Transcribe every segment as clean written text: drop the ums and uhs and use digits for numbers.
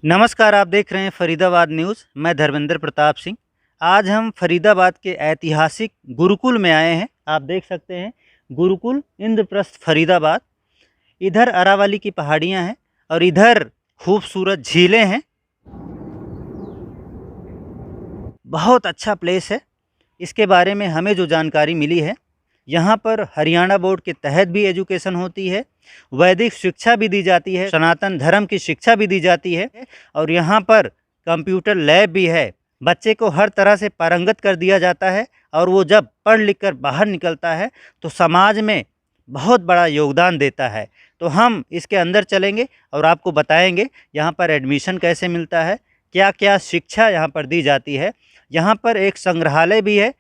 नमस्कार, आप देख रहे हैं फरीदाबाद न्यूज़। मैं धर्मेंद्र प्रताप सिंह। आज हम फरीदाबाद के ऐतिहासिक गुरुकुल में आए हैं। आप देख सकते हैं गुरुकुल इंद्रप्रस्थ फरीदाबाद। इधर अरावली की पहाड़ियाँ हैं और इधर खूबसूरत झीलें हैं। बहुत अच्छा प्लेस है। इसके बारे में हमें जो जानकारी मिली है, यहाँ पर हरियाणा बोर्ड के तहत भी एजुकेशन होती है, वैदिक शिक्षा भी दी जाती है, सनातन धर्म की शिक्षा भी दी जाती है और यहाँ पर कंप्यूटर लैब भी है। बच्चे को हर तरह से पारंगत कर दिया जाता है और वो जब पढ़ लिख कर बाहर निकलता है तो समाज में बहुत बड़ा योगदान देता है। तो हम इसके अंदर चलेंगे और आपको बताएंगे यहाँ पर एडमिशन कैसे मिलता है, क्या क्या शिक्षा यहाँ पर दी जाती है। यहाँ पर एक संग्रहालय भी है,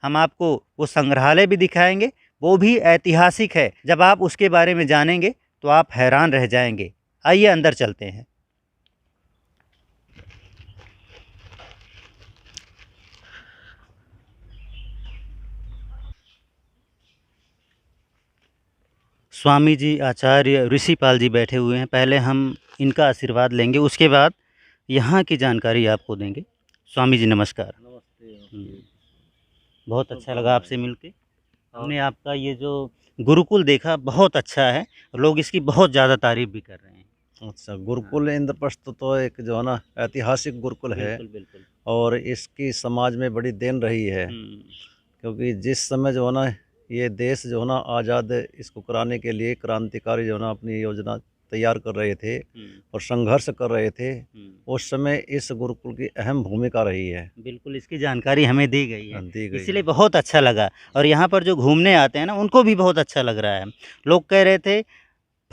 हम आपको वो संग्रहालय भी दिखाएंगे। वो भी ऐतिहासिक है। जब आप उसके बारे में जानेंगे तो आप हैरान रह जाएंगे। आइए अंदर चलते हैं। स्वामी जी, आचार्य ऋषिपाल जी बैठे हुए हैं। पहले हम इनका आशीर्वाद लेंगे, उसके बाद यहाँ की जानकारी आपको देंगे। स्वामी जी नमस्कार। नमस्ते। बहुत अच्छा लगा आपसे मिलके। हमने आपका ये जो गुरुकुल देखा, बहुत अच्छा है। लोग इसकी बहुत ज़्यादा तारीफ भी कर रहे हैं। अच्छा, गुरुकुल इंद्रप्रस्थ तो एक जो है ना ऐतिहासिक गुरुकुल है बिल्कुल बिल्कुल। और इसकी समाज में बड़ी देन रही है, क्योंकि जिस समय जो है ना ये देश जो है ना आज़ाद इसको कराने के लिए क्रांतिकारी जो है ना अपनी योजना तैयार कर रहे थे और संघर्ष कर रहे थे, उस समय इस गुरुकुल की अहम भूमिका रही है। बिल्कुल, इसकी जानकारी हमें दी गई है, दी गई इसीलिए है। बहुत अच्छा लगा। और यहाँ पर जो घूमने आते हैं ना, उनको भी बहुत अच्छा लग रहा है। लोग कह रहे थे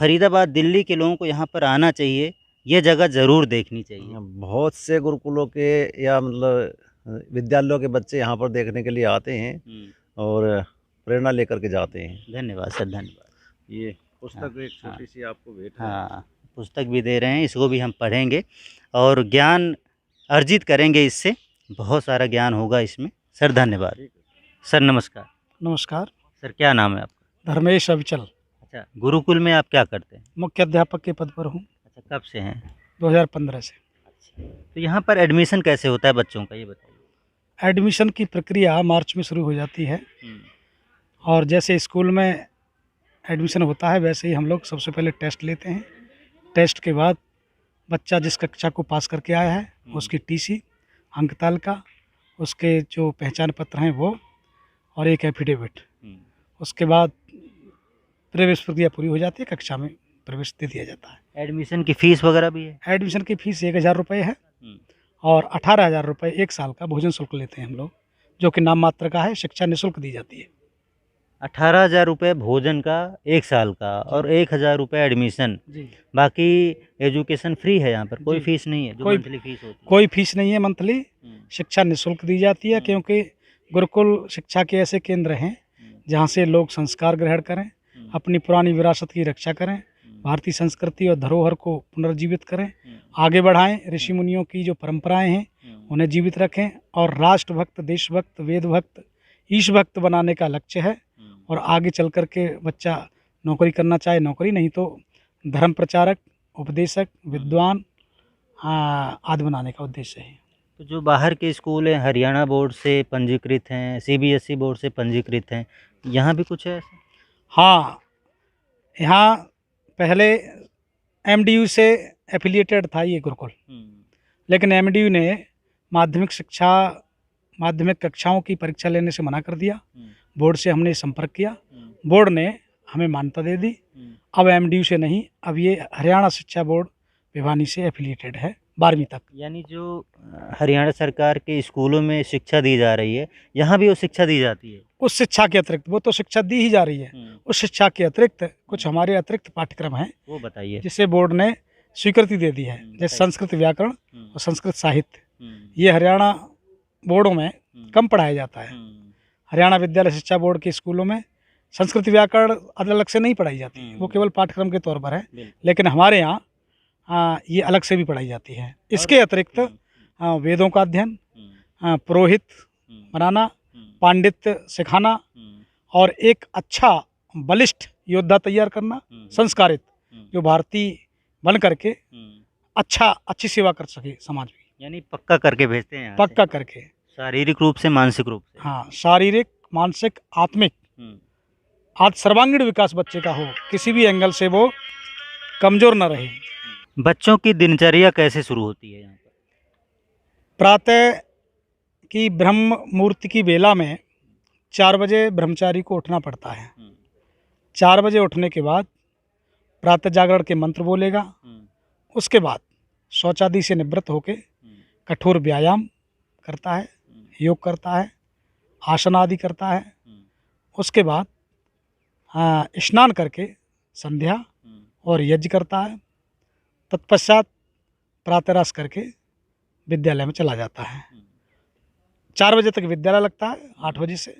फरीदाबाद, दिल्ली के लोगों को यहाँ पर आना चाहिए, ये जगह ज़रूर देखनी चाहिए। बहुत से गुरुकुलों के या मतलब विद्यालयों के बच्चे यहाँ पर देखने के लिए आते हैं और प्रेरणा लेकर के जाते हैं। धन्यवाद सर, धन्यवाद। ये पुस्तक एक हाँ, छोटी सी आपको भेंट है। हाँ, पुस्तक भी दे रहे हैं, इसको भी हम पढ़ेंगे और ज्ञान अर्जित करेंगे इससे। बहुत सारा ज्ञान होगा इसमें। सर धन्यवाद। ठीक है। सर नमस्कार। नमस्कार। सर क्या नाम है आपका? धर्मेश अविचल, अच्छा, गुरुकुल में आप क्या करते हैं? मुख्य अध्यापक के पद पर हूँ अच्छा, कब से हैं? 2015 से। अच्छा, तो यहाँ पर एडमिशन कैसे होता है बच्चों का, ये बताइए। एडमिशन की प्रक्रिया मार्च में शुरू हो जाती है और जैसे स्कूल में एडमिशन होता है वैसे ही हम लोग सबसे पहले टेस्ट लेते हैं। टेस्ट के बाद बच्चा जिस कक्षा को पास करके आया है उसकी टीसी, अंक तालिका, उसके जो पहचान पत्र हैं वो और एक एफिडेविट। उसके बाद प्रवेश प्रक्रिया पूरी हो जाती है, कक्षा में प्रवेश दे दिया जाता है। एडमिशन की फ़ीस वगैरह भी है? एडमिशन की फ़ीस 1000 रुपये है और 18,000 रुपये एक साल का भोजन शुल्क लेते हैं हम लोग, जो कि नाम मात्र का है। शिक्षा निःशुल्क दी जाती है। 18,000 रुपये भोजन का एक साल का और 1,000 रुपये एडमिशन। जी, बाकी एजुकेशन फ्री है यहाँ पर, कोई जी। फीस नहीं है जो कोई मंथली फीस होती है? कोई फीस नहीं है मंथली। शिक्षा निःशुल्क दी जाती है, क्योंकि गुरुकुल शिक्षा के ऐसे केंद्र हैं जहाँ से लोग संस्कार ग्रहण करें, अपनी पुरानी विरासत की रक्षा करें, भारतीय संस्कृति और धरोहर को पुनर्जीवित करें, आगे बढ़ाएं, ऋषि मुनियों की जो परंपराएं हैं उन्हें जीवित रखें और राष्ट्रभक्त, देशभक्त, वेदभक्त, ईशभक्त बनाने का लक्ष्य है। और आगे चल कर के बच्चा नौकरी करना चाहे नौकरी, नहीं तो धर्म प्रचारक, उपदेशक, विद्वान आदि बनाने का उद्देश्य है। तो जो बाहर के स्कूल हैं हरियाणा बोर्ड से पंजीकृत हैं, सीबीएसई बोर्ड से पंजीकृत हैं, यहाँ भी कुछ है ऐसा? हाँ, यहाँ पहले एमडीयू से एफिलिएटेड था ये गुरुकुल, लेकिन एमडीयू ने माध्यमिक शिक्षा, माध्यमिक कक्षाओं की परीक्षा लेने से मना कर दिया। बोर्ड से हमने संपर्क किया, बोर्ड ने हमें मान्यता दे दी। अब एमडीयू से नहीं, अब ये हरियाणा शिक्षा बोर्ड भिवानी से एफिलिएटेड है 12वीं तक। यानी जो हरियाणा सरकार के स्कूलों में शिक्षा दी जा रही है, यहाँ भी वो शिक्षा दी जाती है? उस शिक्षा के अतिरिक्त, वो तो शिक्षा दी ही जा रही है, उस शिक्षा के अतिरिक्त कुछ हमारे अतिरिक्त पाठ्यक्रम हैं वो बताइए। जिसे बोर्ड ने स्वीकृति दे दी है, जैसे संस्कृत व्याकरण और संस्कृत साहित्य। ये हरियाणा बोर्डों में कम पढ़ाया जाता है। हरियाणा विद्यालय शिक्षा बोर्ड के स्कूलों में संस्कृत व्याकरण अलग से नहीं पढ़ाई जाती है, वो केवल पाठ्यक्रम के तौर पर है। लेकिन हमारे यहाँ ये अलग से भी पढ़ाई जाती है। इसके अतिरिक्त वेदों का अध्ययन, पुरोहित बनाना, पांडित्य सिखाना और एक अच्छा बलिष्ठ योद्धा तैयार करना, संस्कारित, जो भारतीय बन करके अच्छी सेवा कर सके समाज में, यानी पक्का करके भेजते हैं यहाँ से। पक्का करके। शारीरिक रूप से, मानसिक रूप से। हाँ, शारीरिक, मानसिक, आत्मिक, आज सर्वांगीण विकास बच्चे का हो, किसी भी एंगल से वो कमजोर न रहे। बच्चों की दिनचर्या कैसे शुरू होती है यहाँ पर? प्रातः की ब्रह्म मुहूर्त की बेला में 4 बजे ब्रह्मचारी को उठना पड़ता है। 4 बजे उठने के बाद प्रातः जागरण के मंत्र बोलेगा। उसके बाद शौचादि से निवृत्त होकर कठोर व्यायाम करता है, योग करता है, आसन आदि करता है। उसके बाद स्नान करके संध्या और यज्ञ करता है। तत्पश्चात प्रातराश करके विद्यालय में चला जाता है। 4 बजे तक विद्यालय लगता है, 8 बजे से,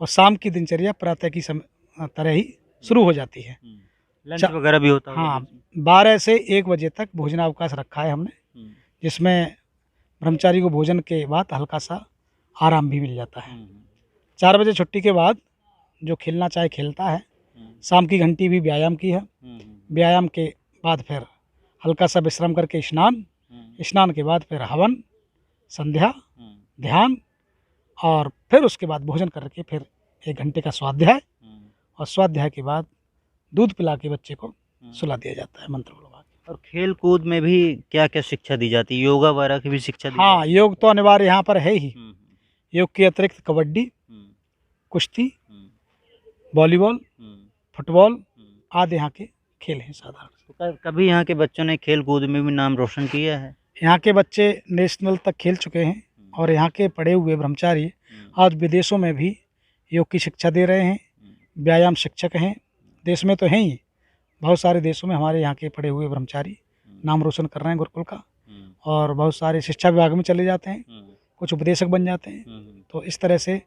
और शाम की दिनचर्या प्रातः की तरह ही शुरू हो जाती है। लंच वगैरह भी होता है? हाँ, 12 से 1 बजे तक भोजनावकाश रखा है हमने, जिसमें ब्रह्मचारी को भोजन के बाद हल्का सा आराम भी मिल जाता है। 4 बजे छुट्टी के बाद जो खेलना चाहे खेलता है। शाम की घंटी भी व्यायाम की है। व्यायाम के बाद फिर हल्का सा विश्राम करके स्नान के बाद फिर हवन, संध्या, ध्यान, और फिर उसके बाद भोजन करके फिर 1 घंटे का स्वाध्याय, और स्वाध्याय के बाद दूध पिला के बच्चे को सुला दिया जाता है मंत्र बोलवा के। और खेल कूद में भी क्या क्या शिक्षा दी जाती है? योगा वगैरह की भी शिक्षा दी हाँ, जाती है? योग तो अनिवार्य यहाँ पर है ही। हम्म, योग के अतिरिक्त कबड्डी, कुश्ती, वॉलीबॉल, फुटबॉल आदि यहाँ के खेल हैं साधारण। तो कभी यहाँ के बच्चों ने खेल कूद में भी नाम रोशन किया है? यहाँ के बच्चे नेशनल तक खेल चुके हैं, और यहाँ के पढ़े हुए ब्रह्मचारी आज विदेशों में भी योग की शिक्षा दे रहे हैं। व्यायाम शिक्षक हैं, देश में तो हैं ही, बहुत सारे देशों में हमारे यहाँ के पढ़े हुए ब्रह्मचारी नाम रोशन कर रहे हैं गुरुकुल का, और बहुत सारे शिक्षा विभाग में चले जाते हैं, कुछ उपदेशक बन जाते हैं। तो इस तरह से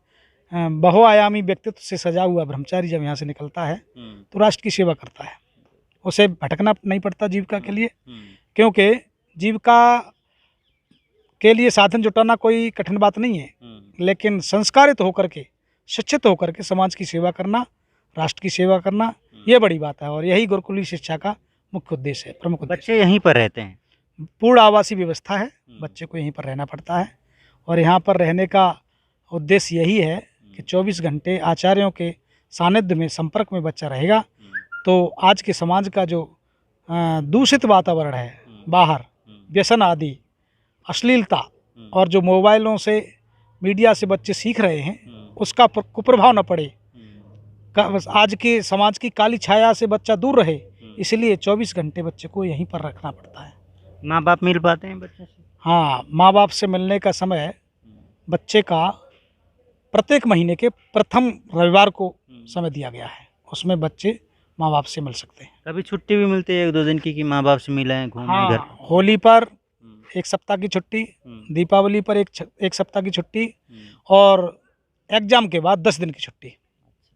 बहुआयामी व्यक्तित्व से सजा हुआ ब्रह्मचारी जब यहाँ से निकलता है तो राष्ट्र की सेवा करता है। उसे भटकना नहीं पड़ता जीविका के लिए, क्योंकि जीविका के लिए साधन जुटाना कोई कठिन बात नहीं है, लेकिन संस्कारित होकर के, शिक्षित होकर के समाज की सेवा करना, राष्ट्र की सेवा करना, ये बड़ी बात है। और यही गुरुकुली शिक्षा का मुख्य उद्देश्य है, प्रमुख उद्देश्य। बच्चे यहीं पर रहते हैं? पूर्ण आवासीय व्यवस्था है, बच्चे को यहीं पर रहना पड़ता है। और यहाँ पर रहने का उद्देश्य यही है कि 24 घंटे आचार्यों के सानिध्य में, संपर्क में बच्चा रहेगा, तो आज के समाज का जो दूषित वातावरण है, बाहर व्यसन आदि, अश्लीलता, और जो मोबाइलों से, मीडिया से बच्चे सीख रहे हैं, उसका कुप्रभाव न पड़े, आज के समाज की काली छाया से बच्चा दूर रहे, इसलिए 24 घंटे बच्चे को यहीं पर रखना पड़ता है। माँ बाप मिल पाते हैं बच्चे से? हाँ, माँ बाप से मिलने का समय बच्चे का प्रत्येक महीने के प्रथम रविवार को समय दिया गया है, उसमें बच्चे माँ बाप से मिल सकते हैं। कभी छुट्टी भी मिलती है 1-2 दिन की कि माँ बाप से मिलें, घूमें? हाँ, घर होली पर 1 सप्ताह की छुट्टी, दीपावली पर एक सप्ताह की छुट्टी, और एग्जाम के बाद 10 दिन की छुट्टी।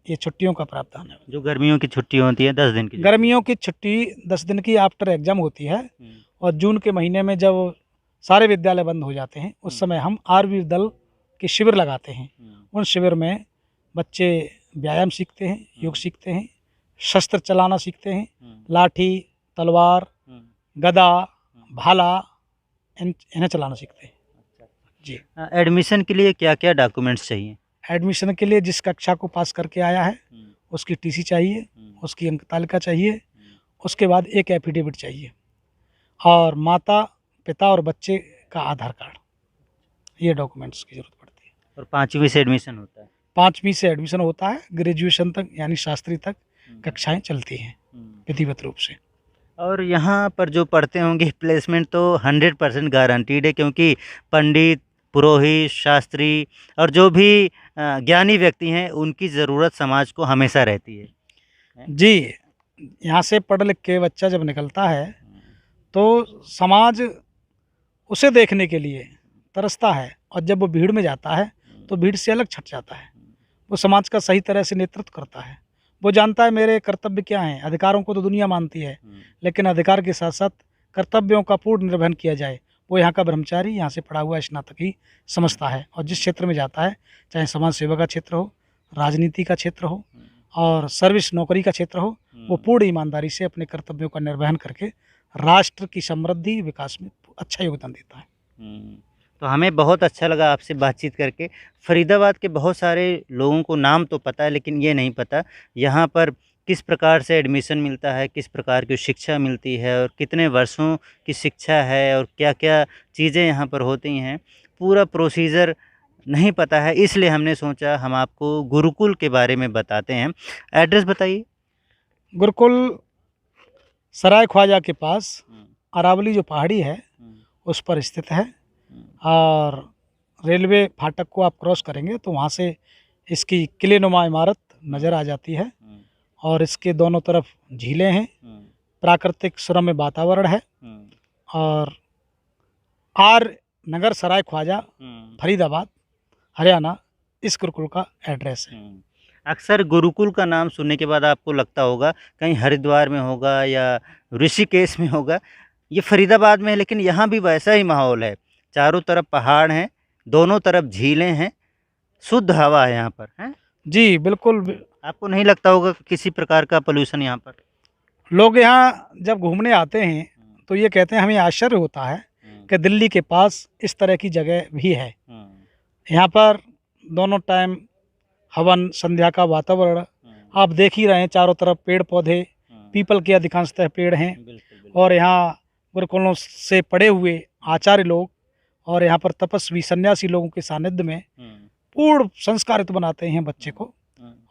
ये छुट्टियों का प्रावधान है। जो गर्मियों की छुट्टी होती है 10 दिन की? गर्मियों की छुट्टी 10 दिन की आफ्टर एग्जाम होती है, और जून के महीने में जब सारे विद्यालय बंद हो जाते हैं, उस समय हम आर्मी दल के शिविर लगाते हैं। उन शिविर में बच्चे व्यायाम सीखते हैं, योग सीखते हैं, शस्त्र चलाना सीखते हैं, लाठी, तलवार, गदा, भाला, इन्हें चलाना सीखते हैं। जी। एडमिशन के लिए क्या क्या डॉक्यूमेंट्स चाहिए? एडमिशन के लिए जिस कक्षा को पास करके आया है उसकी टीसी चाहिए, उसकी अंक तालिका चाहिए, उसके बाद एक एफिडेविट चाहिए, और माता, पिता और बच्चे का आधार कार्ड, ये डॉक्यूमेंट्स की जरूरत पड़ती है। और 5वीं से एडमिशन होता है? 5वीं से एडमिशन होता है, ग्रेजुएशन तक यानी शास्त्री तक कक्षाएं चलती हैं विधिवत रूप से। और यहाँ पर जो पढ़ते होंगे प्लेसमेंट तो 100% गारंटीड है, क्योंकि पंडित, पुरोहित, शास्त्री और जो भी ज्ञानी व्यक्ति हैं उनकी ज़रूरत समाज को हमेशा रहती है। जी, यहाँ से पढ़ लिख के बच्चा जब निकलता है तो समाज उसे देखने के लिए तरसता है, और जब वो भीड़ में जाता है तो भीड़ से अलग छट जाता है। वो समाज का सही तरह से नेतृत्व करता है, वो जानता है मेरे कर्तव्य क्या हैं। अधिकारों को तो दुनिया मानती है, लेकिन अधिकार के साथ साथ कर्तव्यों का पूर्ण निर्वहन किया जाए, वो यहाँ का ब्रह्मचारी, यहाँ से पढ़ा हुआ स्नातक ही समझता है। और जिस क्षेत्र में जाता है, चाहे समाज सेवा का क्षेत्र हो, राजनीति का क्षेत्र हो, और सर्विस नौकरी का क्षेत्र हो, वो पूर्ण ईमानदारी से अपने कर्तव्यों का निर्वहन करके राष्ट्र की समृद्धि विकास में अच्छा योगदान देता है। तो हमें बहुत अच्छा लगा आपसे बातचीत करके। फरीदाबाद के बहुत सारे लोगों को नाम तो पता है, लेकिन ये नहीं पता यहाँ पर किस प्रकार से एडमिशन मिलता है, किस प्रकार की शिक्षा मिलती है और कितने वर्षों की शिक्षा है और क्या क्या चीज़ें यहाँ पर होती हैं, पूरा प्रोसीजर नहीं पता है। इसलिए हमने सोचा हम आपको गुरुकुल के बारे में बताते हैं। एड्रेस बताइए। गुरुकुल सराय ख्वाजा के पास अरावली जो पहाड़ी है उस पर स्थित है, और रेलवे फाटक को आप क्रॉस करेंगे तो वहाँ से इसकी किलेनुमा इमारत नज़र आ जाती है, और इसके दोनों तरफ झीलें हैं, प्राकृतिक सुरम्य वातावरण है, और आर नगर सराय ख्वाजा फरीदाबाद हरियाणा इस गुरुकुल का एड्रेस है। अक्सर गुरुकुल का नाम सुनने के बाद आपको लगता होगा कहीं हरिद्वार में होगा या ऋषिकेश में होगा, ये फरीदाबाद में है, लेकिन यहाँ भी वैसा ही माहौल है। चारों तरफ पहाड़ हैं, दोनों तरफ झीलें हैं, शुद्ध हवा है यहाँ पर, है जी बिल्कुल। आपको नहीं लगता होगा कि किसी प्रकार का पोल्यूशन यहाँ पर? लोग यहाँ जब घूमने आते हैं तो ये कहते हैं, हमें आश्चर्य होता है कि दिल्ली के पास इस तरह की जगह भी है। यहाँ पर दोनों टाइम हवन संध्या का वातावरण आप देख ही रहे हैं, चारों तरफ पेड़ पौधे, पीपल के अधिकांशतः पेड़ हैं, और यहाँ गुरुकुलों से पढ़े हुए आचार्य लोग और यहाँ पर तपस्वी सन्यासी लोगों के सानिध्य में पूर्ण संस्कारित बनाते हैं बच्चे को।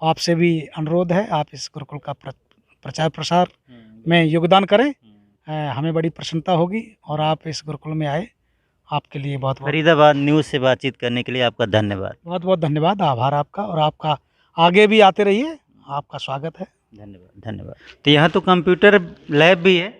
आपसे भी अनुरोध है, आप इस गुरुकुल का प्रचार प्रसार में योगदान करें, हमें बड़ी प्रसन्नता होगी। और आप इस गुरुकुल में आए, आपके लिए बहुत बहुत फरीदाबाद न्यूज़ से बातचीत करने के लिए आपका धन्यवाद। बहुत बहुत धन्यवाद, आभार आपका, और आपका आगे भी आते रहिए, आपका स्वागत है। धन्यवाद धन्यवाद। तो यहाँ तो कंप्यूटर लैब भी है?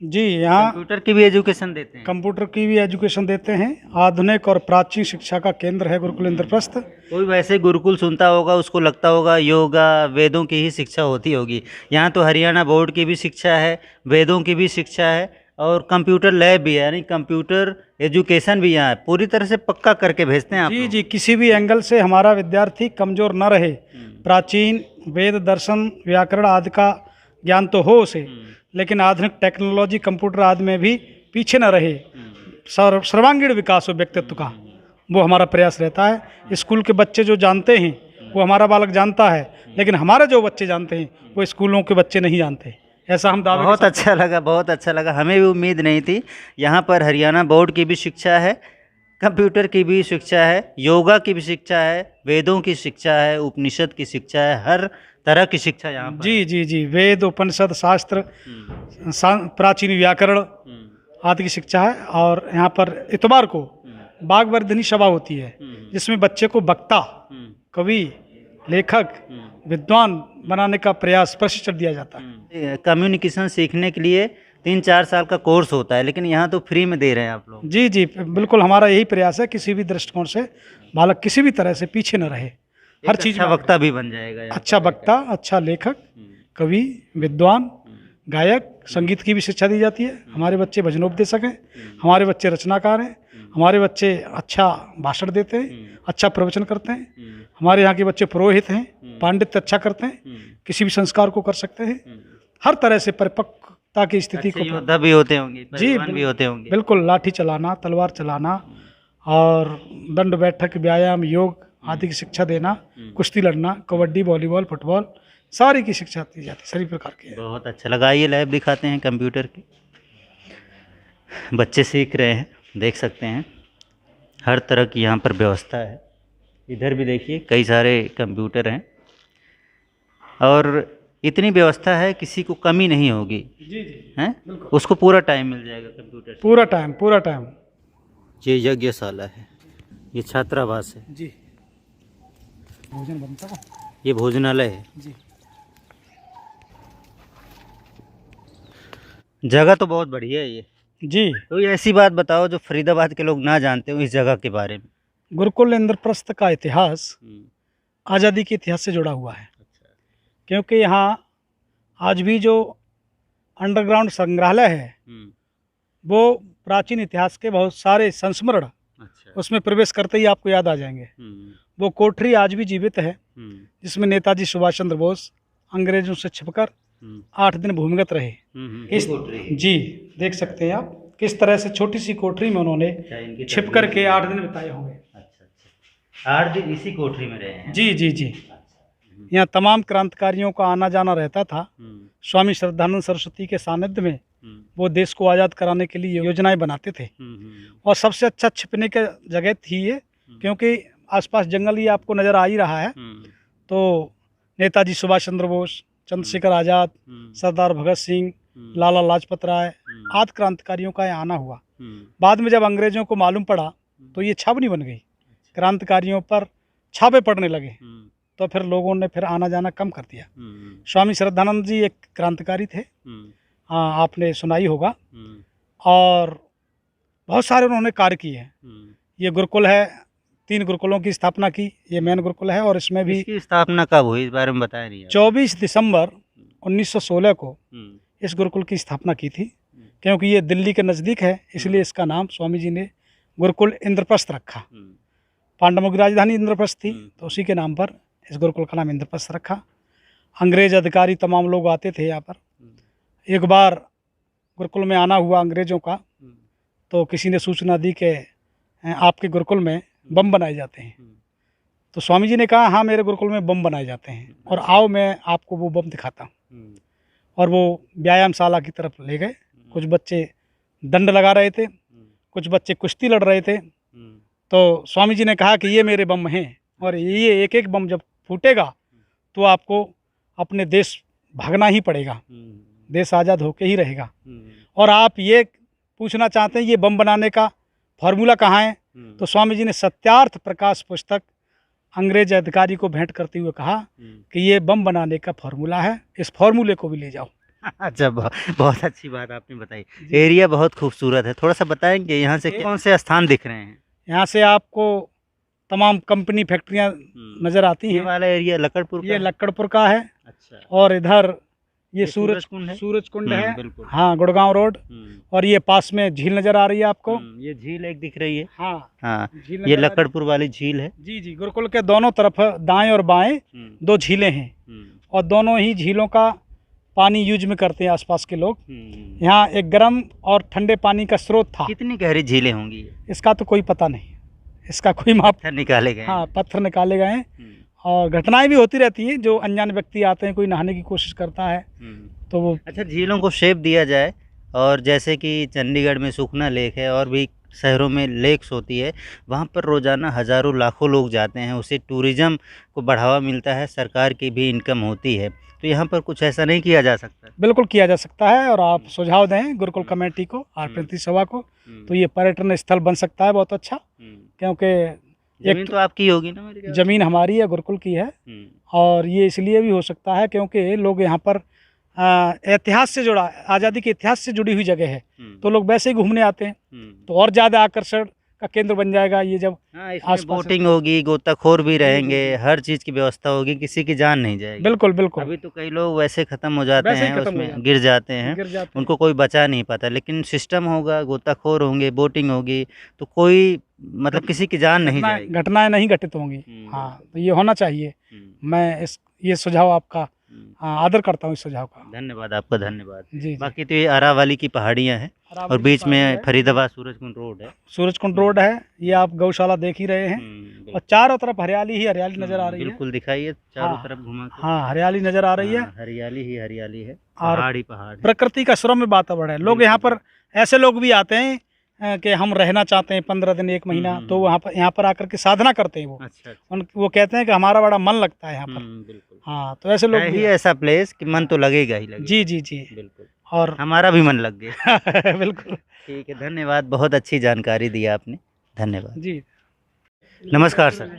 जी, यहाँ कंप्यूटर की भी एजुकेशन देते हैं? कंप्यूटर की भी एजुकेशन देते हैं। आधुनिक और प्राचीन शिक्षा का केंद्र है गुरुकुल इंद्रप्रस्थ। कोई वैसे गुरुकुल सुनता होगा, उसको लगता होगा योगा वेदों की ही शिक्षा होती होगी। यहाँ तो हरियाणा बोर्ड की भी शिक्षा है, वेदों की भी शिक्षा है, और कंप्यूटर लैब भी है, यानी कंप्यूटर एजुकेशन भी यहाँ है। पूरी तरह से पक्का करके भेजते हैं आप जी लोग? जी, किसी भी एंगल से हमारा विद्यार्थी कमज़ोर न रहे। प्राचीन वेद दर्शन व्याकरण आदि का ज्ञान तो हो उसे, लेकिन आधुनिक टेक्नोलॉजी कंप्यूटर आदि में भी पीछे न रहे। सर्वांगीण विकास हो व्यक्तित्व का, वो हमारा प्रयास रहता है। स्कूल के बच्चे जो जानते हैं वो हमारा बालक जानता है, लेकिन हमारे जो बच्चे जानते हैं वो स्कूलों के बच्चे नहीं जानते। ऐसा हम दावे बहुत अच्छा लगा, बहुत अच्छा लगा। हमें भी उम्मीद नहीं थी। यहाँ पर हरियाणा बोर्ड की भी शिक्षा है, कंप्यूटर की भी शिक्षा है, योगा की भी शिक्षा है, वेदों की शिक्षा है, उपनिषद की शिक्षा है, हर तरह की शिक्षा यहाँ पर। जी जी जी, वेद उपनिषद शास्त्र प्राचीन व्याकरण आदि की शिक्षा है। और यहाँ पर इतवार को बागवर्धिनी सभा होती है, जिसमें बच्चे को वक्ता, कवि, लेखक, विद्वान बनाने का प्रयास प्रशिक्षण दिया जाता है। कम्युनिकेशन सीखने के लिए 3-4 साल का कोर्स होता है, लेकिन यहाँ तो फ्री में दे रहे हैं आप लोग। जी जी बिल्कुल, हमारा यही प्रयास है, किसी भी दृष्टिकोण से बालक किसी भी तरह से पीछे न रहे, हर चीज अच्छा में वक्ता भी बन जाएगा यहाँ। अच्छा वक्ता, अच्छा लेखक, कवि, विद्वान, गायक, संगीत की भी शिक्षा दी जाती है। हमारे बच्चे भजनोपदेशक हैं, हमारे बच्चे रचनाकार हैं, हमारे बच्चे अच्छा भाषण देते हैं, अच्छा प्रवचन करते हैं। हमारे यहाँ के बच्चे पुरोहित हैं, पांडित्य अच्छा करते हैं, किसी भी संस्कार को कर सकते हैं, हर तरह से परिपक्वता की स्थिति को। योद्धा भी होते होंगे, जी पहलवान भी होते होंगे। बिल्कुल, लाठी चलाना, तलवार चलाना और दंड बैठक, व्यायाम, योग आदि की शिक्षा देना, कुश्ती लड़ना, कबड्डी, वॉलीबॉल, फुटबॉल, सारी की शिक्षा दी जाती है, सभी प्रकार की है। बहुत अच्छा लगा। ये लैब दिखाते हैं कंप्यूटर की, बच्चे सीख रहे हैं, देख सकते हैं। हर तरह की यहाँ पर व्यवस्था है। इधर भी देखिए कई सारे कंप्यूटर हैं, और इतनी व्यवस्था है किसी को कमी नहीं होगी। जी जी, हैं, उसको पूरा टाइम मिल जाएगा कंप्यूटर से। पूरा टाइम। ये यज्ञशाला है, ये छात्रावास है, जी, भोजन बनता है। ये भोजनालय है। जी, जगह तो बहुत बढ़िया है ये। जी, कोई ऐसी बात बताओ जो फरीदाबाद के लोग ना जानते हो इस जगह के बारे में। गुरुकुल इंद्रप्रस्थ का इतिहास आज़ादी के इतिहास से जुड़ा हुआ है, क्योंकि यहाँ आज भी जो अंडरग्राउंड संग्रहालय है वो प्राचीन इतिहास के बहुत सारे संस्मरण उसमें प्रवेश करते ही आपको याद आ जाएंगे। वो कोठरी आज भी जीवित है, जिसमें नेताजी सुभाष चंद्र बोस अंग्रेजों से छिपकर 8 दिन भूमिगत रहे। इस जी देख सकते हैं आप किस तरह से छोटी सी कोठरी में उन्होंने छिप करके 8 दिन बिताए होंगे। अच्छा, 8 दिन इसी कोठरी में रहे हैं। जी जी जी। यहाँ तमाम क्रांतिकारियों का आना जाना रहता था। स्वामी श्रद्धानंद सरस्वती के सानिध्य में वो देश को आज़ाद कराने के लिए योजनाएं बनाते थे। और सबसे अच्छा छिपने की जगह थी ये, क्योंकि आसपास जंगल ही आपको नज़र आ ही रहा है। तो नेताजी सुभाष चंद्र बोस, चंद्रशेखर आज़ाद, सरदार भगत सिंह, लाला लाजपत राय आदि क्रांतिकारियों का यहाँ आना हुआ। बाद में जब अंग्रेजों को मालूम पड़ा तो ये छावनी बन गई, क्रांतिकारियों पर छापे पड़ने लगे, तो फिर लोगों ने फिर आना जाना कम कर दिया। स्वामी श्रद्धानंद जी एक क्रांतिकारी थे, आपने सुनाई होगा, और बहुत सारे उन्होंने कार्य किए हैं। ये गुरुकुल है, 3 गुरुकुलों की स्थापना की, ये मेन गुरुकुल है। और इसमें भी इसकी स्थापना कब हुई इस बारे में बताया नहीं आप? 24 दिसंबर 1916 को इस गुरुकुल की स्थापना की थी। क्योंकि ये दिल्ली के नज़दीक है, इसलिए इसका नाम स्वामी जी ने गुरुकुल इंद्रप्रस्थ रखा। पांडवों की राजधानी इंद्रप्रस्थ थी, तो उसी के नाम पर इस गुरुकुल का नाम इंद्रप्रस्थ रखा। अंग्रेज अधिकारी तमाम लोग आते थे यहाँ पर। एक बार गुरुकुल में आना हुआ अंग्रेज़ों का, तो किसी ने सूचना दी कि आपके गुरुकुल में बम बनाए जाते हैं। तो स्वामी जी ने कहा हाँ मेरे गुरुकुल में बम बनाए जाते हैं, और आओ मैं आपको वो बम दिखाता हूँ। और वो व्यायामशाला की तरफ ले गए। कुछ बच्चे दंड लगा रहे थे, कुछ बच्चे कुश्ती लड़ रहे थे। तो स्वामी जी ने कहा कि ये मेरे बम हैं, और ये एक एक बम जब फूटेगा तो आपको अपने देश भागना ही पड़ेगा, देश आज़ाद होके ही रहेगा। और आप ये पूछना चाहते हैं ये बम बनाने का फार्मूला कहाँ है? तो स्वामी जी ने सत्यार्थ प्रकाश पुस्तक अंग्रेज अधिकारी को भेंट करते हुए कहा कि ये बम बनाने का फार्मूला है, इस फार्मूले को भी ले जाओ। अच्छा, बहुत अच्छी बात आपने बताई। एरिया बहुत खूबसूरत है, थोड़ा सा बताएंगे यहाँ से कौन से स्थान दिख रहे हैं? यहाँ से आपको तमाम कंपनी फैक्ट्रियाँ नज़र आती ये हैं। वाला एरिया लक्कड़पुर ये का? लक्कड़पुर का है। अच्छा, और इधर ये सूरज कुंड है? सूरज कुंड है, बिल्कुल। हाँ, गुड़गांव रोड। और ये पास में झील नज़र आ रही है आपको। ये झील एक दिख रही है। हाँ, हाँ, झील ये नज़र आ रही है। लक्कड़पुर वाली झील है। जी जी, गुरुकुल के दोनों तरफ दाएं और बाएं 2 झीलें हैं, और दोनों ही झीलों का पानी यूज में करते हैं आसपास के लोग। यहाँ एक गर्म और ठंडे पानी का स्रोत था। कितनी गहरी झीलें होंगी? इसका तो कोई पता नहीं, इसका कोई माप। पत्थर निकाले गए हैं। हाँ, पत्थर निकाले गए हैं। और घटनाएं भी होती रहती हैं, जो अनजान व्यक्ति आते हैं, कोई नहाने की कोशिश करता है तो वो। अच्छा, झीलों को शेप दिया जाए, और जैसे कि चंडीगढ़ में सुखना लेक है और भी शहरों में लेक्स होती है, वहाँ पर रोज़ाना हज़ारों लाखों लोग जाते हैं, उससे टूरिज़्म को बढ़ावा मिलता है, सरकार की भी इनकम होती है। तो यहाँ पर कुछ ऐसा नहीं किया जा सकता? बिल्कुल किया जा सकता है, और आप सुझाव दें गुरुकुल कमेटी को, आरती सभा को, तो ये पर्यटन स्थल बन सकता है बहुत अच्छा। क्योंकि जमीन तो आपकी होगी ना? मेरे ख्याल से। ज़मीन हमारी है, गुरुकुल की है। और ये इसलिए भी हो सकता है क्योंकि लोग यहाँ पर इतिहास से जुड़ा, आज़ादी के इतिहास से जुड़ी हुई जगह है, तो लोग वैसे ही घूमने आते हैं, तो और ज़्यादा आकर्षण का केंद्र बन जाएगा ये। जब हाँ, इसमें बोटिंग होगी, गोताखोर भी रहेंगे, हर चीज़ की व्यवस्था होगी, किसी की जान नहीं जाएगी। बिल्कुल बिल्कुल। अभी तो कई लोग वैसे ख़त्म हो जाते वैसे ही हैं, खत्म हो उसमें जाते गिर जाते हैं, उनको कोई बचा नहीं पाता। लेकिन सिस्टम होगा, गोताखोर होंगे, बोटिंग होगी, तो कोई मतलब किसी की जान नहीं जाएगी, घटनाएं नहीं घटित होंगी। हाँ, तो ये होना चाहिए। मैं ये सुझाव आपका आदर करता हूँ, इस सुझाव का। धन्यवाद आपका, धन्यवाद। जी। बाकी तो ये अरावली की पहाड़ियाँ हैं, और बीच में फरीदाबाद सूरजकुंड रोड है। सूरजकुंड रोड है, ये आप गौशाला देख ही रहे हैं, और चारों तरफ हरियाली ही हरियाली नजर आ रही है। बिल्कुल दिखाइए चारों तरफ घुमा के। हाँ, हरियाली नजर आ रही है, हरियाली ही हरियाली है, और पहाड़ ही पहाड़ है। प्रकृति का श्रम वातावरण है। लोग यहाँ पर, ऐसे लोग भी आते हैं कि हम रहना चाहते हैं 15 दिन 1 महीना, तो यहाँ पर आकर के साधना करते हैं। वो कहते हैं कि हमारा बड़ा मन लगता है यहाँ पर। बिल्कुल। हाँ, तो ऐसे लोग है भी ही ऐसा प्लेस कि मन तो लगेगा ही लगेगा। जी जी जी, बिल्कुल, और हमारा भी मन लग गया। बिल्कुल। ठीक है, धन्यवाद, बहुत अच्छी जानकारी दी आपने, धन्यवाद जी। नमस्कार सर।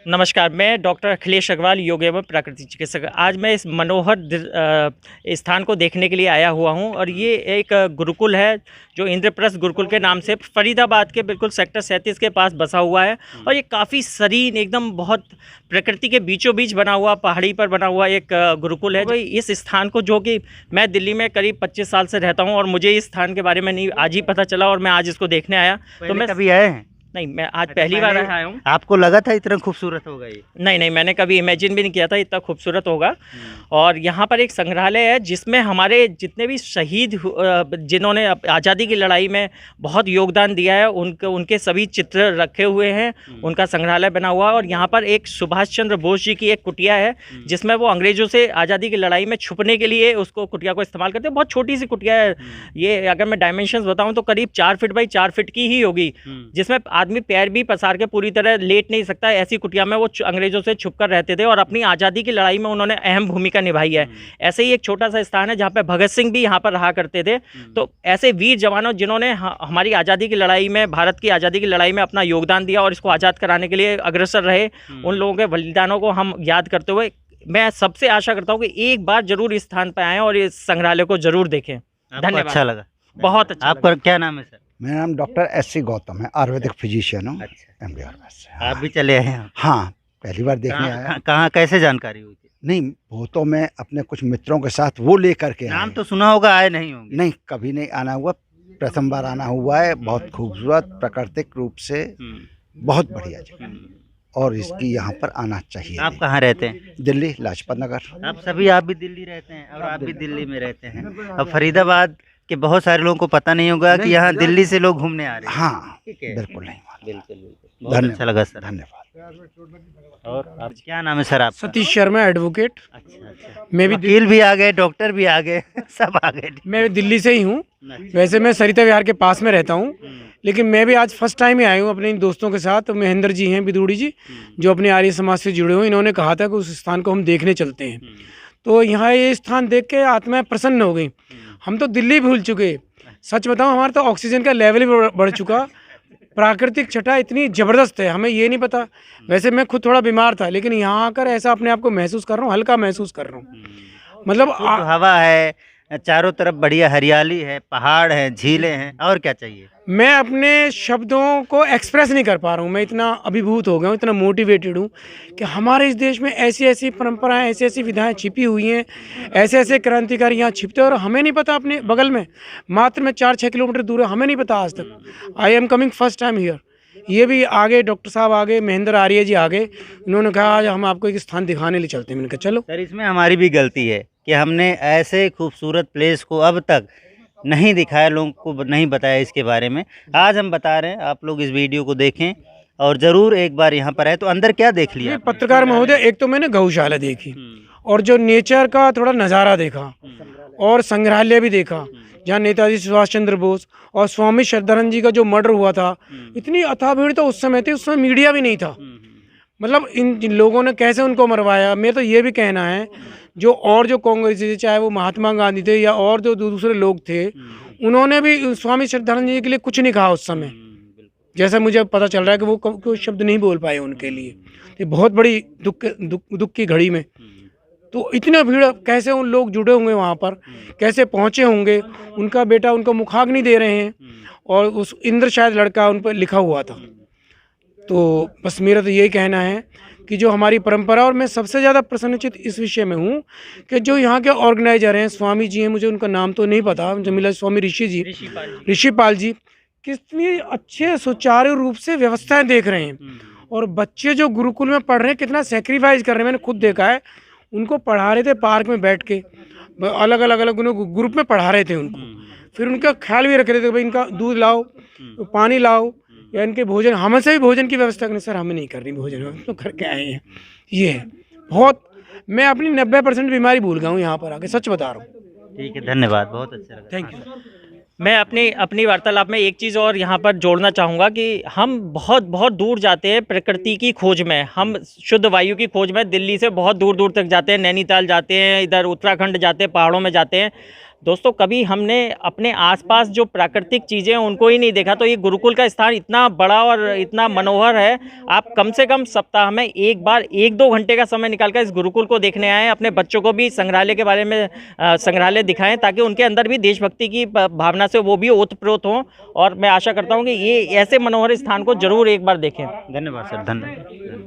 नमस्कार, मैं डॉक्टर अखिलेश अग्रवाल, योग एवं प्राकृतिक चिकित्सक। आज मैं इस मनोहर स्थान को देखने के लिए आया हुआ हूं, और ये एक गुरुकुल है जो इंद्रप्रस्थ गुरुकुल के नाम से फरीदाबाद के बिल्कुल सेक्टर 37 के पास बसा हुआ है। और ये काफ़ी serene, एकदम बहुत प्रकृति के बीचों बीच बना हुआ, पहाड़ी पर बना हुआ एक गुरुकुल है। भाई, इस स्थान को, जो कि मैं दिल्ली में करीब 25 साल से रहता हूँ, और मुझे इस स्थान के बारे में नहीं आज ही पता चला, और मैं आज इसको देखने आया। तो मैं कभी आए हैं? नहीं, मैं आज पहली बार आया हूँ। आपको लगा था इतना खूबसूरत होगा ये? नहीं, मैंने कभी इमेजिन भी नहीं किया था इतना खूबसूरत होगा। और यहाँ पर एक संग्रहालय है जिसमें हमारे जितने भी शहीद जिन्होंने आज़ादी की लड़ाई में बहुत योगदान दिया है उनके सभी चित्र रखे हुए हैं, उनका संग्रहालय बना हुआ है। और यहाँ पर एक सुभाष चंद्र बोस जी की एक कुटिया है जिसमें वो अंग्रेज़ों से आज़ादी की लड़ाई में छुपने के लिए उसको कुटिया को इस्तेमाल करते हैं। बहुत छोटी सी कुटिया है ये, अगर मैं डायमेंशंस बताऊँ तो करीब 4 फीट बाई 4 फीट की ही होगी, जिसमें आदमी पैर भी पसार के पूरी तरह लेट नहीं सकता। ऐसी कुटिया में वो अंग्रेजों से छुपकर रहते थे और अपनी आज़ादी की लड़ाई में उन्होंने अहम भूमिका निभाई है। ऐसे ही एक छोटा सा स्थान है जहाँ पे भगत सिंह भी यहाँ पर रहा करते थे। तो ऐसे वीर जवानों जिन्होंने हमारी आज़ादी की लड़ाई में, भारत की आज़ादी की लड़ाई में अपना योगदान दिया और इसको आज़ाद कराने के लिए अग्रसर रहे, उन लोगों के बलिदानों को हम याद करते हुए मैं सबसे आशा करता हूँ कि एक बार जरूर इस स्थान पर आएँ और इस संग्रहालय को जरूर देखें। धन्यवाद। अच्छा लगा? बहुत अच्छा। आपका क्या नाम है सर? मेरा नाम डॉक्टर एस.सी. गौतम है, आयुर्वेदिक फिजिशियन हूँ। अच्छा, MD से। आप भी चले आए हैं? हाँ, पहली बार देखने आया। कहाँ कैसे जानकारी हुई थी? नहीं, वो तो मैं अपने कुछ मित्रों के साथ वो लेकर के नाम आया। तो सुना होगा, आए नहीं होंगे? नहीं, कभी नहीं आना हुआ, प्रथम बार आना हुआ है। बहुत खूबसूरत, प्राकृतिक रूप से बहुत बढ़िया जगह, और इसकी यहाँ पर आना चाहिए। आप कहाँ रहते हैं? दिल्ली, लाजपत नगर। आप भी दिल्ली रहते हैं और आप भी दिल्ली में रहते हैं। अब फरीदाबाद के बहुत सारे लोगों को पता नहीं होगा कि यहाँ दिल्ली से लोग घूमने आ रहे हैं। हाँ, ठीक है, बिल्कुल नहीं। बिल्कुल बहुत अच्छा लगा सर। धन्यवाद। और आप क्या नाम है सर आपका? सतीश शर्मा, एडवोकेट। अच्छा, मैं भी वकील भी आ गए, डॉक्टर भी आ गए, सब आ गए। मैं दिल्ली से ही हूँ। वैसे मैं सरिता विहार के पास में रहता हूँ, लेकिन मैं भी आज फर्स्ट टाइम ही आया हूँ अपने इन दोस्तों के साथ। महेंद्र जी हैं बिदूड़ी जी, जो अपने आर्य समाज से जुड़े हुए, इन्होंने कहा था कि उस स्थान को हम देखने चलते हैं। तो यहाँ ये स्थान देख के आत्मा प्रसन्न हो गई। हम तो दिल्ली भूल चुके, सच बताऊँ हमारा तो ऑक्सीजन का लेवल भी बढ़ चुका। प्राकृतिक छटा इतनी ज़बरदस्त है, हमें ये नहीं पता। वैसे मैं खुद थोड़ा बीमार था, लेकिन यहाँ आकर ऐसा अपने आप को महसूस कर रहा हूँ, हल्का महसूस कर रहा हूँ। मतलब हवा है, चारों तरफ बढ़िया हरियाली है, पहाड़ है, झीलें हैं, और क्या चाहिए? मैं अपने शब्दों को एक्सप्रेस नहीं कर पा रहा हूँ। मैं इतना अभिभूत हो गया हूँ, इतना मोटिवेटेड हूँ कि हमारे इस देश में ऐसी ऐसी परंपराएं, ऐसी ऐसी विधाएं छिपी हुई हैं, ऐसे ऐसे क्रांतिकारी यहाँ छिपते हैं और हमें नहीं पता। अपने बगल में मात्र में 4-6 किलोमीटर दूर है, हमें नहीं पता आज तक। I am coming first time here. ये भी आगे डॉक्टर साहब आगे, महेंद्र आर्य जी आगे, उन्होंने कहा आज हम आपको एक स्थान दिखाने लिए चलते हैं। मैंने कहा चलो। सर, इसमें हमारी भी गलती है कि हमने ऐसे खूबसूरत प्लेस को अब तक नहीं दिखाया, लोगों को नहीं बताया इसके बारे में। आज हम बता रहे हैं, आप लोग इस वीडियो को देखें और ज़रूर एक बार यहाँ पर आए। तो अंदर क्या देख लिया? पत्रकार महोदय, एक तो मैंने गौशाला देखी और जो नेचर का थोड़ा नज़ारा देखा, और संग्रहालय भी देखा जहाँ नेताजी सुभाष चंद्र बोस और स्वामी श्रद्धानंद जी का जो मर्डर हुआ था। इतनी अथाह भीड़ तो उस समय थी, उस समय मीडिया भी नहीं था। मतलब इन लोगों ने कैसे उनको मरवाया। मेरा तो ये भी कहना है, जो कांग्रेस थे, चाहे वो महात्मा गांधी थे या और जो दूसरे लोग थे, उन्होंने भी स्वामी श्रद्धानंद जी के लिए कुछ नहीं कहा उस समय। जैसा मुझे पता चल रहा है कि वो कोई शब्द नहीं बोल पाए उनके लिए। ये बहुत बड़ी दुख की घड़ी में तो इतना भीड़, कैसे उन लोग जुड़े होंगे वहाँ पर, कैसे पहुँचे होंगे। उनका बेटा उनको मुखाग्नि दे रहे हैं और उस इंद्र शायद लड़का उन पर लिखा हुआ था। तो बस मेरा तो यही कहना है कि जो हमारी परंपरा, और मैं सबसे ज़्यादा प्रसन्नचित इस विषय में हूँ कि जो यहाँ के ऑर्गेनाइजर हैं, स्वामी जी हैं, मुझे उनका नाम तो नहीं पता, मुझे मिला स्वामी ऋषिपाल जी, कितनी अच्छे सुचारू रूप से व्यवस्थाएं देख रहे हैं। और बच्चे जो गुरुकुल में पढ़ रहे हैं कितना सेक्रीफाइस कर रहे हैं, मैंने खुद देखा है। उनको पढ़ा रहे थे पार्क में बैठ के, अलग अलग ग्रुप में पढ़ा रहे थे उनको। फिर उनका ख्याल भी रख रहे थे भाई इनका दूध लाओ, पानी लाओ, या इनके भोजन, हमसे भी भोजन की व्यवस्था करनी। सर हमें नहीं करनी भोजन, हम तो करके आए हैं। ये है बहुत, मैं अपनी 90% बीमारी भूल गया हूँ यहाँ पर आके, सच बता रहा हूँ। ठीक है, धन्यवाद, बहुत अच्छा लगा। Thank you. मैं अपनी वार्तालाप में एक चीज़ और यहाँ पर जोड़ना चाहूँगा कि हम बहुत दूर जाते हैं प्रकृति की खोज में, हम शुद्ध वायु की खोज में दिल्ली से बहुत दूर दूर तक जाते हैं, नैनीताल जाते हैं, इधर उत्तराखंड जाते हैं, पहाड़ों में जाते हैं। दोस्तों, कभी हमने अपने आसपास जो प्राकृतिक चीज़ें हैं उनको ही नहीं देखा। तो ये गुरुकुल का स्थान इतना बड़ा और इतना मनोहर है, आप कम से कम सप्ताह में एक बार 1-2 घंटे का समय निकालकर इस गुरुकुल को देखने आएँ। अपने बच्चों को भी संग्रहालय के बारे में संग्रहालय दिखाएं, ताकि उनके अंदर भी देशभक्ति की भावना से वो भी ओतप्रोत हों। और मैं आशा करता हूँ कि ये ऐसे मनोहर स्थान को जरूर एक बार देखें। धन्यवाद सर, धन्यवाद।